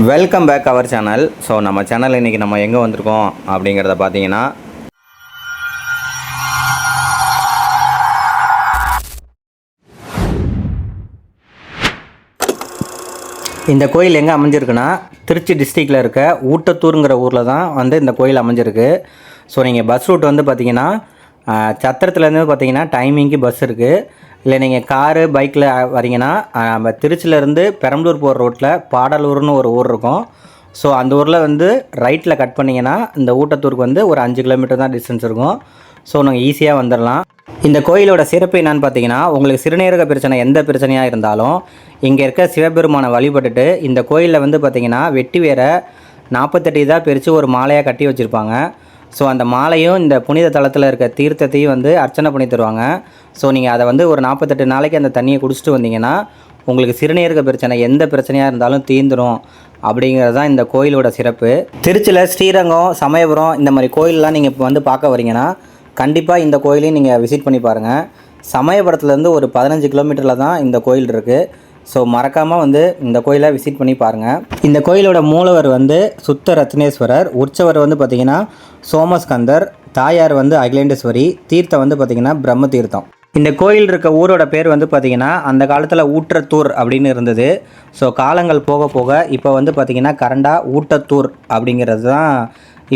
Welcome back our channel. So நம்ம channel இன்றைக்கி நம்ம எங்கே வந்திருக்கோம் அப்படிங்கிறத பார்த்தீங்கன்னா, இந்த கோயில் எங்கே அமைஞ்சிருக்குன்னா திருச்சி டிஸ்ட்ரிக்டில் இருக்க ஊட்டத்தூருங்கிற ஊரில் தான் வந்து இந்த கோயில் அமைஞ்சிருக்கு. ஸோ நீங்கள் பஸ் ரூட் வந்து பார்த்தீங்கன்னா சத்திரத்துலேருந்து பார்த்தீங்கன்னா டைமிங்க்கு பஸ் இருக்குது. இல்லை நீங்கள் காரு பைக்கில் வரீங்கன்னா நம்ம திருச்சியிலேருந்து பெரம்பலூர் போகிற ரோட்டில் பாடலூர்னு ஒரு ஊர் இருக்கும். ஸோ அந்த ஊரில் வந்து ரைட்டில் கட் பண்ணிங்கன்னா இந்த ஊட்டத்தூருக்கு வந்து ஒரு 5 கிலோமீட்டர் தான் டிஸ்டன்ஸ் இருக்கும். ஸோ நாங்கள் ஈஸியாக வந்துடலாம். இந்த கோயிலோட சிறப்பு என்னன்னு பார்த்தீங்கன்னா, உங்களுக்கு சிறுநீரக பிரச்சனை எந்த பிரச்சனையாக இருந்தாலும் இங்கே இருக்க சிவபெருமானை வழிபட்டுட்டு இந்த கோயிலில் வந்து பார்த்திங்கன்னா வெட்டி வேற 48 இதாக பிரித்து ஒரு மாலையாக கட்டி வச்சுருப்பாங்க. ஸோ அந்த மாலையும் இந்த புனித தலத்தில் இருக்க தீர்த்தத்தையும் வந்து அர்ச்சனை பண்ணி தருவாங்க. ஸோ நீங்கள் அதை வந்து ஒரு 48 நாளைக்கு அந்த தண்ணியை குடிச்சிட்டு வந்தீங்கன்னா உங்களுக்கு சிறுநீரக பிரச்சனை எந்த பிரச்சனையாக இருந்தாலும் தீந்துடும் அப்படிங்கிறது தான் இந்த கோயிலோட சிறப்பு. திருச்சியில் ஸ்ரீரங்கம், சமயபுரம் இந்த மாதிரி கோயிலெலாம் நீங்கள் இப்போ வந்து பார்க்க வரீங்கன்னா கண்டிப்பாக இந்த கோயிலையும் நீங்கள் விசிட் பண்ணி பாருங்கள். சமயபுரத்துலேருந்து ஒரு 15 கிலோமீட்டரில் தான் இந்த கோயில் இருக்குது. ஸோ மறக்காமல் வந்து இந்த கோயிலை விசிட் பண்ணி பாருங்கள். இந்த கோயிலோட மூலவர் வந்து சுத்த ரத்னேஸ்வரர், உற்சவர் வந்து பார்த்திங்கன்னா சோமஸ்கந்தர், தாயார் வந்து அகிலேண்டேஸ்வரி, தீர்த்தம் வந்து பார்த்திங்கன்னா பிரம்ம தீர்த்தம். இந்த கோயில் இருக்க ஊரோட பேர் வந்து பார்த்திங்கன்னா அந்த காலத்தில் ஊற்றத்தூர் அப்படின்னு இருந்தது. ஸோ காலங்கள் போக போக இப்போ வந்து பார்த்திங்கன்னா கரண்டாக ஊட்டத்தூர் அப்படிங்கிறது தான்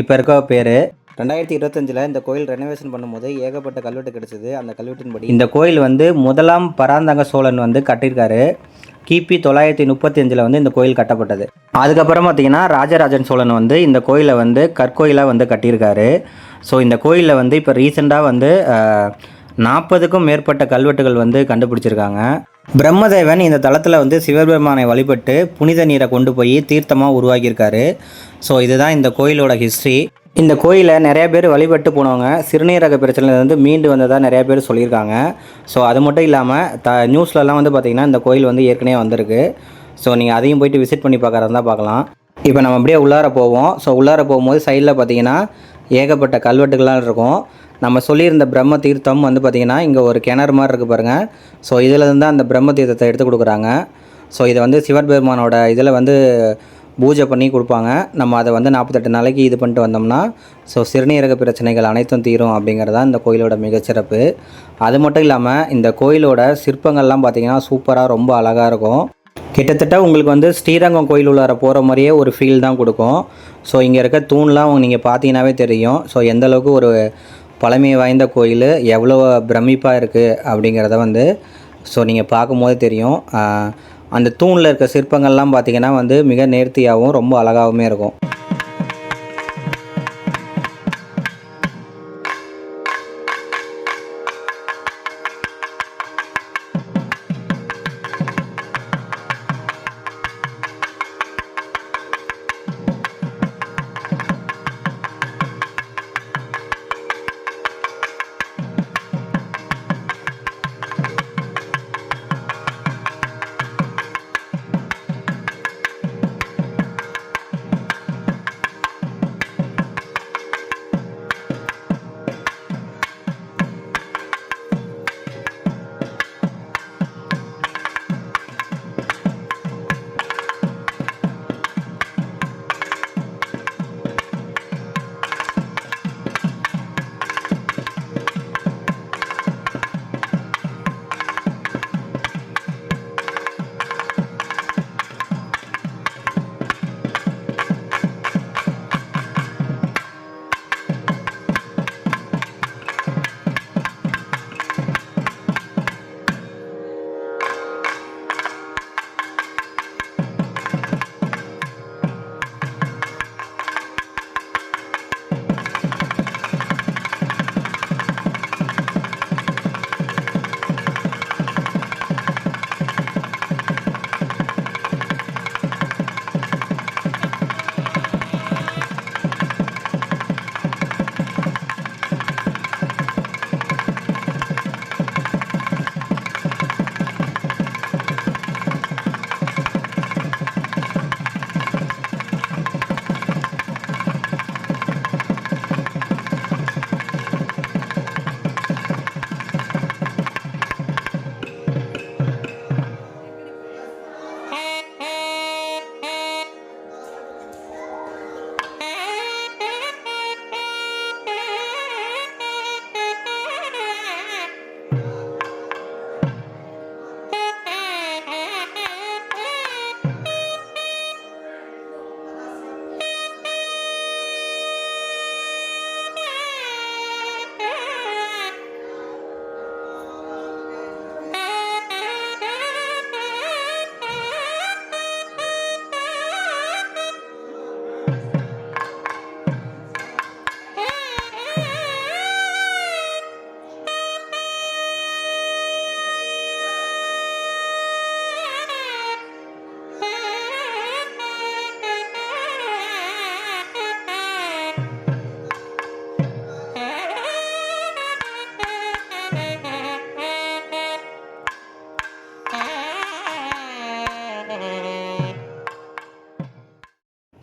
இப்போ இருக்க பேர். 2025 இந்த கோயில் ரெனோவேஷன் பண்ணும்போது ஏகப்பட்ட கல்வெட்டு கிடச்சிது. அந்த கல்வெட்டின்படி இந்த கோயில் வந்து முதலாம் பராந்தக சோழன் வந்து கட்டியிருக்காரு. கிபி 935 வந்து இந்த கோயில் கட்டப்பட்டது. அதுக்கப்புறம் பார்த்திங்கன்னா ராஜராஜன் சோழன் வந்து இந்த கோயிலை வந்து கற்கோயிலாக வந்து கட்டியிருக்காரு. ஸோ இந்த கோயிலில் வந்து இப்போ ரீசெண்டாக வந்து 40க்கும் மேற்பட்ட கல்வெட்டுகள் வந்து கண்டுபிடிச்சிருக்காங்க. பிரம்மதேவன் இந்த தளத்தில் வந்து சிவபெருமானை வழிபட்டு புனித நீரை கொண்டு போய் தீர்த்தமாக உருவாக்கியிருக்காரு. ஸோ இதுதான் இந்த கோயிலோட ஹிஸ்ட்ரி. இந்த கோயிலை நிறைய பேர் வழிபட்டு போனவங்க சிறுநீரக பிரச்சனையிலேருந்து மீண்டு வந்ததாக நிறைய பேர் சொல்லியிருக்காங்க. ஸோ அது மட்டும் இல்லாமல் நியூஸ்லலாம் வந்து பார்த்திங்கன்னா இந்த கோயில் வந்து ஏற்கனவே வந்திருக்கு. ஸோ நீங்கள் அதையும் போய்ட்டு விசிட் பண்ணி பார்க்குறதா பார்க்கலாம். இப்போ நம்ம அப்படியே உள்ளார போவோம். ஸோ உள்ளார போகும்போது சைடில் பார்த்திங்கன்னா ஏகப்பட்ட கல்வெட்டுகள்லாம் இருக்கும். நம்ம சொல்லியிருந்த பிரம்ம தீர்த்தம் வந்து பார்த்திங்கன்னா இங்கே ஒரு கிணறு மாதிரி இருக்குது பாருங்கள். ஸோ இதில் இருந்து தான் அந்த பிரம்ம தீர்த்தத்தை எடுத்து கொடுக்குறாங்க. ஸோ இதை வந்து சிவபெருமானோட இதில் வந்து பூஜை பண்ணி கொடுப்பாங்க. நம்ம அதை வந்து 48 நாளைக்கு இது பண்ணிட்டு வந்தோம்னா ஸோ சிறுநீரக பிரச்சனைகள் அனைத்தும் தீரும் அப்படிங்கிறது தான் இந்த கோயிலோட மிகச்சிறப்பு. அது மட்டும் இல்லாமல் இந்த கோயிலோட சிற்பங்கள்லாம் பார்த்திங்கன்னா சூப்பராக ரொம்ப அழகாக இருக்கும். கிட்டத்தட்ட உங்களுக்கு வந்து ஸ்ரீரங்கம் கோயில் உள்ளார போகிற மாதிரியே ஒரு ஃபீல் தான் கொடுக்கும். ஸோ இங்கே இருக்க தூண்லாம் நீங்கள் பார்த்தீங்கன்னாவே தெரியும். ஸோ எந்தளவுக்கு ஒரு பழமை வாய்ந்த கோயில் எவ்வளோ பிரமிப்பாக இருக்குது அப்படிங்கிறத வந்து ஸோ நீங்கள் பார்க்கும்போது தெரியும். அந்த தூணில் இருக்க சிற்பங்கள்லாம் பார்த்திங்கன்னா வந்து மிக நேர்த்தியாகவும் ரொம்ப அழகாகவுமே இருக்கும்.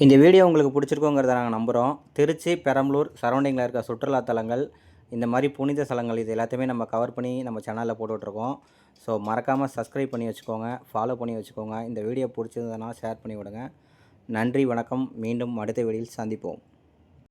இந்த வீடியோ உங்களுக்கு பிடிச்சிருக்கோங்கிறத நாங்கள் நம்புகிறோம். திருச்சி, பெரம்பலூர் சரௌண்டிங்கில் இருக்க சுற்றுலா தலங்கள், இந்த மாதிரி புனித ஸ்தலங்கள் இது எல்லாத்தையுமே நம்ம கவர் பண்ணி நம்ம சேனலில் போட்டுட்ருக்கோம். ஸோ மறக்காமல் சப்ஸ்கிரைப் பண்ணி வச்சுக்கோங்க, ஃபாலோ பண்ணி வச்சுக்கோங்க. இந்த வீடியோ பிடிச்சிருந்ததுனா ஷேர் பண்ணி விடுங்க. நன்றி, வணக்கம். மீண்டும் அடுத்த வீடியோவில் சந்திப்போம்.